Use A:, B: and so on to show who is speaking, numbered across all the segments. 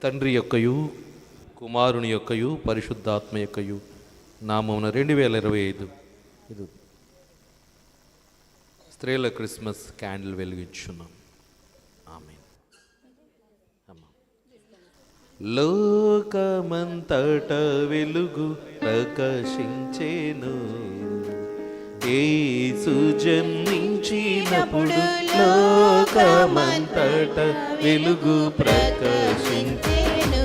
A: తండ్రి యొక్కయు కుమారుని యొక్కయు పరిశుద్ధాత్మ యొక్కయు నామమున 2025 ఇది స్త్రీల క్రిస్మస్ క్యాండిల్ వెలిగించున్నాం. ఆమేన్. లోకమంతట వెలుగు ప్రకాశించేను, యేసు జన్మించినప్పుడు లోకమంతట వెలుగు ప్రకాశించేను.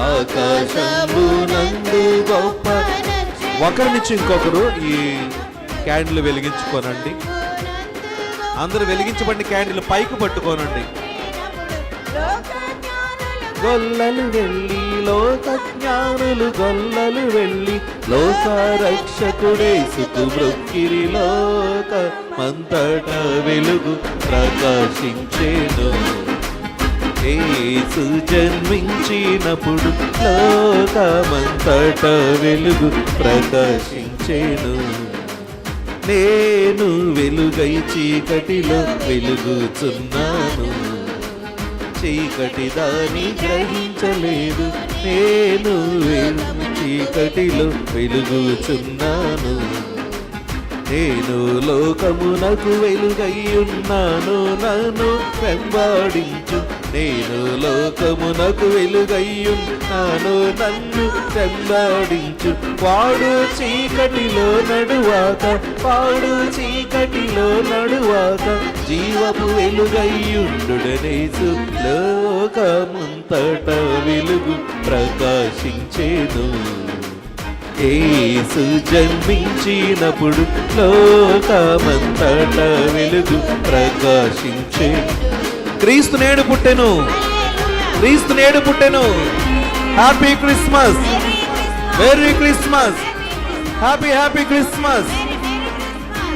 A: ఆకాశమునందు గొప్ప ఒకరి నుంచి ఇంకొకరు ఈ క్యాండిల్ వెలిగించుకోనండి. అందరూ వెలిగించబడిన క్యాండిల్ పైకి పట్టుకోనండి. గొల్లలు వెళ్ళి లోక జ్ఞానులు గొల్లలు వెళ్ళి లోక రక్షకుడేసుకు మృక్కిరి లోకమంతట వెలుగు ప్రకాశించేను. యేసు జన్మించినప్పుడు లోకమంతట వెలుగు ప్రకాశించేను. నేను వెలుగై చీకటిలో వెలుగుచున్నాను, చీకటి దాని గ్రహించలేదు. నేను చీకటిలో వెలుగుచున్నాను, నేను లోకమునకు వెలుగై ఉన్నాను. నన్ను వెంబడించు, నేను లోకమునకు వెలుగై ఉన్నాను. నన్ను వెంబడించు. వాడు చీకటిలో నడువాక, వాడు చీకటిలో నడువాక జీవపు వెలుగయ్యుండుడనేసు. లోకమంతట వెలుగు ప్రకాశించేను. యేసు జన్మించినప్పుడు లోకమంతట వెలుగు ప్రకాశించేను. క్రీస్తు నేడు పుట్టెను, క్రీస్తు నేడు పుట్టెను. Happy Christmas, merry Christmas, happy happy Christmas,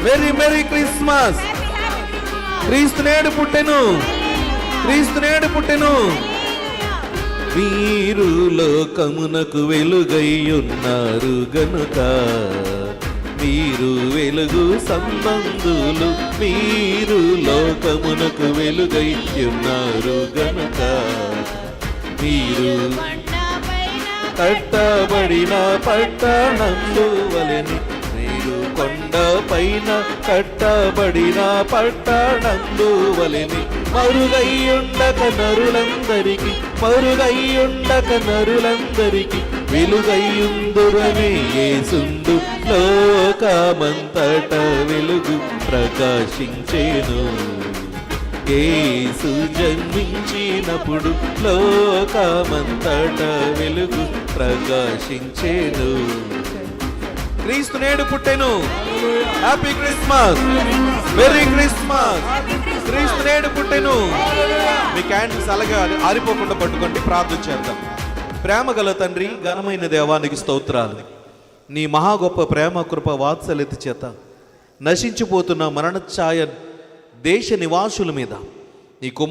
A: very merry Christmas. క్రీస్తు నేడు పుట్టెను, క్రీస్తు నేడు పుట్టెను. మీరు లోకమునకు వెలుగై ఉన్నారు గనుక, మీరు వెలుగు సంబంధులు. మీరు లోకమునకు వెలుగై ఉన్నారు గనుక, మీరు కట్టబడిన పట్టణంలో వలెని, మీరు కొండ పైన కట్టబడిన పట్టణంలో వలెని మరుగైయుండక నరులందరికి, మరుగైయుండక నరులందరికి వెలుగైయుందురనే యేసుండు. లోకమంతట వెలుగు ప్రకాశించేను. యేసు జన్మించినప్పుడు లోకమంతట వెలుగు ప్రకాశించేను. క్రీస్తు నేడు పుట్టెను. Happy Christmas, merry Christmas. క్రీస్తు నేడు పుట్టెను. మీ క్యాండిల్స్ అలాగే ఆరిపోకుండా పట్టుకోండి. ప్రార్థన చేద్దాం. ప్రేమ గల తండ్రి, ఘనమైన దేవానికి స్తోత్రాలు. నీ మహా గొప్ప ప్రేమ కృప వాత్సల్యత చేత నశించిపోతున్న మరణఛాయ దేశ నివాసుల మీద నీ